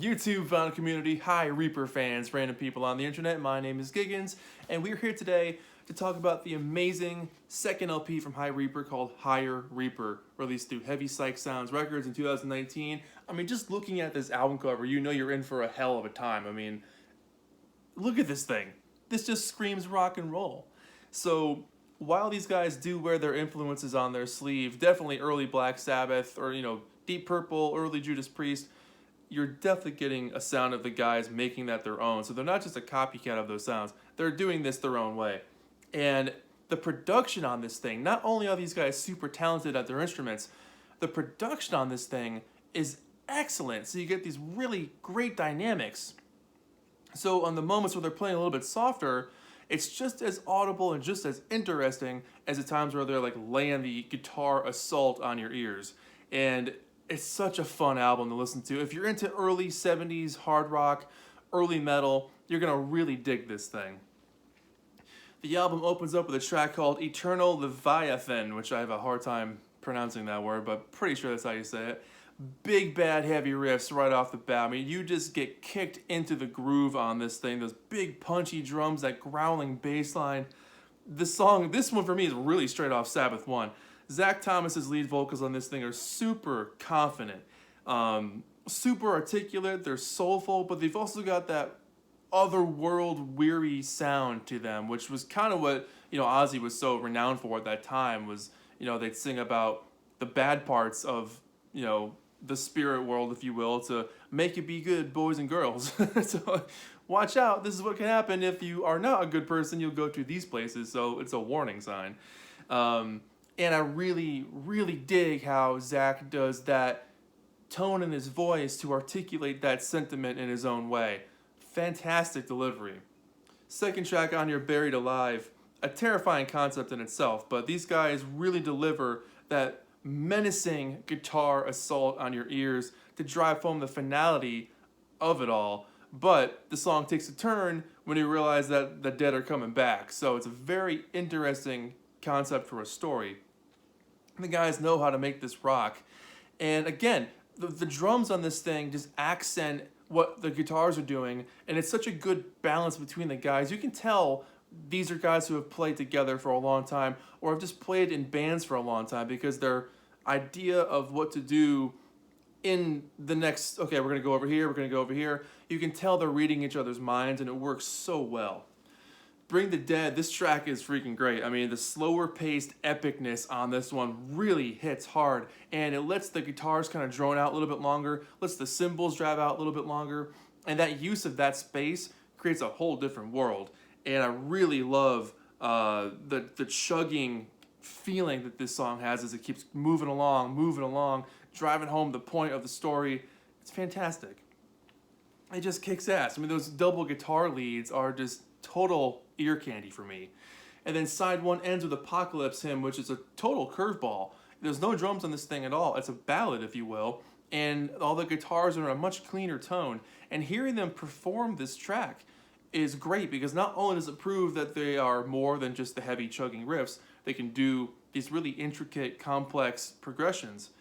YouTube vinyl community, hi Reaper fans, random people on the internet, my name is Giggens, and we're here today to talk about the amazing second LP from High Reaper called Higher Reaper, released through Heavy Psych Sounds Records in 2019. I mean, just looking at this album cover, you know you're in for a hell of a time. I mean, look at this thing. This just screams rock and roll. So, while these guys do wear their influences on their sleeve, definitely early Black Sabbath or, Deep Purple, early Judas Priest, you're definitely getting a sound of the guys making that their own. So they're not just a copycat of those sounds, they're doing this their own way. And the production on this thing, not only are these guys super talented at their instruments, the production on this thing is excellent. So you get these really great dynamics. So on the moments where they're playing a little bit softer, it's just as audible and just as interesting as the times where they're like laying the guitar assault on your ears. And it's such a fun album to listen to. If you're into early 70s hard rock, early metal, you're gonna really dig this thing. The album opens up with a track called Eternal Leviathan, which I have a hard time pronouncing that word, but pretty sure that's how you say it. Big, bad, heavy riffs right off the bat. I mean, you just get kicked into the groove on this thing. Those big, punchy drums, that growling bass line. This one for me is really straight off Sabbath 1. Zach Thomas's lead vocals on this thing are super confident, super articulate, they're soulful, but they've also got that otherworld weary sound to them, which was kind of what, Ozzy was so renowned for at that time was, they'd sing about the bad parts of, the spirit world, if you will, to make it be good, boys and girls. So watch out, this is what can happen if you are not a good person, you'll go to these places, so it's a warning sign. And I really, really dig how Zach does that tone in his voice to articulate that sentiment in his own way. Fantastic delivery. Second track on your Buried Alive, a terrifying concept in itself, but these guys really deliver that menacing guitar assault on your ears to drive home the finality of it all. But the song takes a turn when you realize that the dead are coming back. So it's a very interesting concept for a story. The guys know how to make this rock. And again, the drums on this thing just accent what the guitars are doing, and it's such a good balance between the guys. You can tell these are guys who have played together for a long time or have just played in bands for a long time because their idea of what to do in the next, okay, we're going to go over here, we're going to go over here, you can tell they're reading each other's minds, and it works so well. Bring the Dead, this track is freaking great. I mean, the slower paced epicness on this one really hits hard, and it lets the guitars kind of drone out a little bit longer, lets the cymbals drive out a little bit longer, and that use of that space creates a whole different world. And I really love the chugging feeling that this song has as it keeps moving along, driving home the point of the story. It's fantastic. It just kicks ass. I mean, those double guitar leads are just total ear candy for me. And then side one ends with Apocalypse Hymn, which is a total curveball. There's no drums on this thing at all. It's a ballad, if you will, and all the guitars are in a much cleaner tone. And hearing them perform this track is great because not only does it prove that they are more than just the heavy chugging riffs, they can do these really intricate, complex progressions.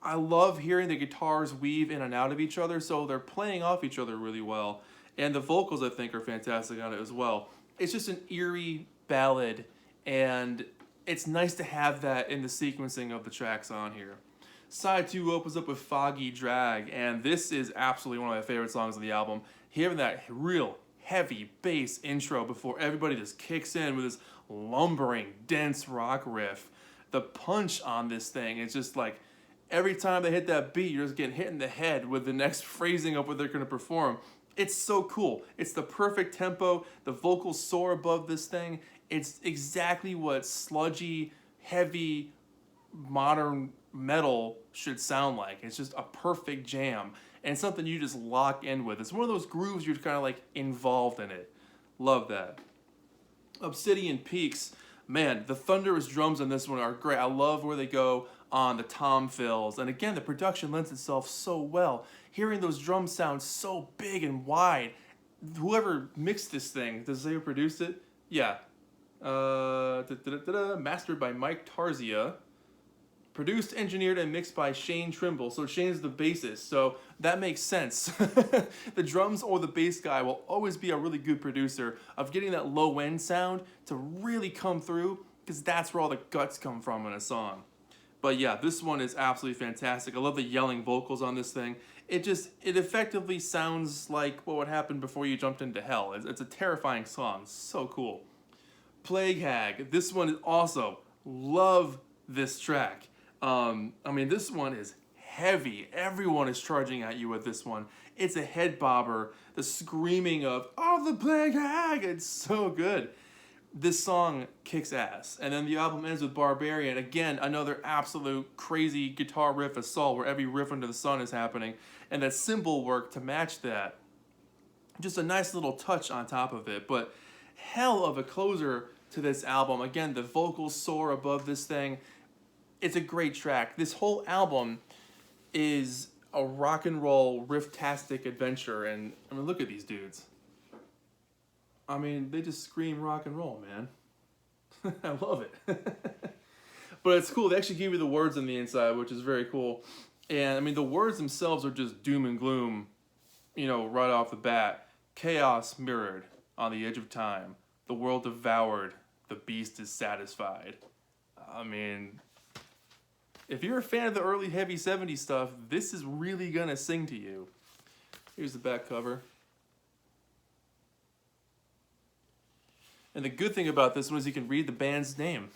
I love hearing the guitars weave in and out of each other, so they're playing off each other really well. And the vocals, I think, are fantastic on it as well. It's just an eerie ballad, and it's nice to have that in the sequencing of the tracks on here. Side 2 opens up with Foggy Drag, and this is absolutely one of my favorite songs on the album. Hearing that real heavy bass intro before everybody just kicks in with this lumbering, dense rock riff. The punch on this thing is just like, every time they hit that beat, you're just getting hit in the head with the next phrasing of what they're going to perform. It's so cool. It's the perfect tempo. The vocals soar above this thing. It's exactly what sludgy, heavy, modern metal should sound like. It's just a perfect jam. And something you just lock in with. It's one of those grooves you're kind of like involved in it. Love that. Obsidian Peaks. Man, the thunderous drums on this one are great. I love where they go on the tom fills. And again, the production lends itself so well. Hearing those drums sound so big and wide. Whoever mixed this thing, does they who produced it? Yeah. Mastered by Mike Tarzia. Produced, engineered, and mixed by Shane Trimble. So Shane's the bassist, so that makes sense. The drums or the bass guy will always be a really good producer of getting that low end sound to really come through, because that's where all the guts come from in a song. But yeah, this one is absolutely fantastic. I love the yelling vocals on this thing. It effectively sounds like what would happen before you jumped into hell. It's a terrifying song. So cool. Plague Hag. This one is also love this track. I mean, this one is heavy. Everyone is charging at you with this one. It's a head bobber. The screaming of, "Oh, the Plague Hag!" It's so good. This song kicks ass. And then the album ends with Barbarian. Again, another absolute crazy guitar riff assault where every riff under the sun is happening. And that cymbal work to match that. Just a nice little touch on top of it. But hell of a closer to this album. Again, the vocals soar above this thing. It's a great track. This whole album is a rock and roll riff-tastic adventure. And I mean, look at these dudes. I mean, they just scream rock and roll, man. I love it. But it's cool. They actually give you the words on the inside, which is very cool. And I mean, the words themselves are just doom and gloom, you know, right off the bat. Chaos mirrored on the edge of time. The world devoured. The beast is satisfied. I mean, if you're a fan of the early heavy 70s stuff, this is really gonna sing to you. Here's the back cover. And the good thing about this one is you can read the band's name.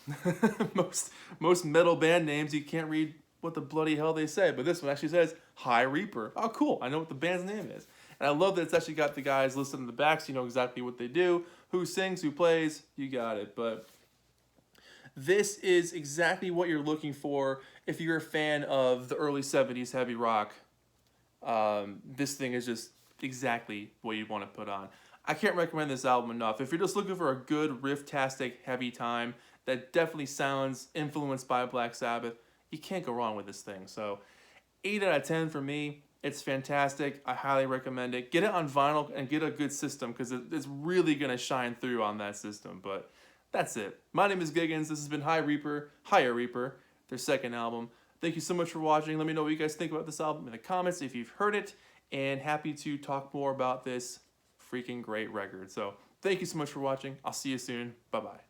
most metal band names, you can't read what the bloody hell they say. But this one actually says, High Reaper. Oh, cool. I know what the band's name is. And I love that it's actually got the guys listed in the back so you know exactly what they do, who sings, who plays, you got it. But this is exactly what you're looking for if you're a fan of the early 70s heavy rock. This thing is just exactly what you'd want to put on. I can't recommend this album enough. If you're just looking for a good riff-tastic heavy time that definitely sounds influenced by Black Sabbath, you can't go wrong with this thing. So 8 out of 10 for me. It's fantastic. I highly recommend it. Get it on vinyl and get a good system because it's really going to shine through on that system. But that's it. My name is Giggens. This has been Higher Reaper, their second album. Thank you so much for watching. Let me know what you guys think about this album in the comments if you've heard it. And happy to talk more about this freaking great record. So thank you so much for watching. I'll see you soon. Bye-bye.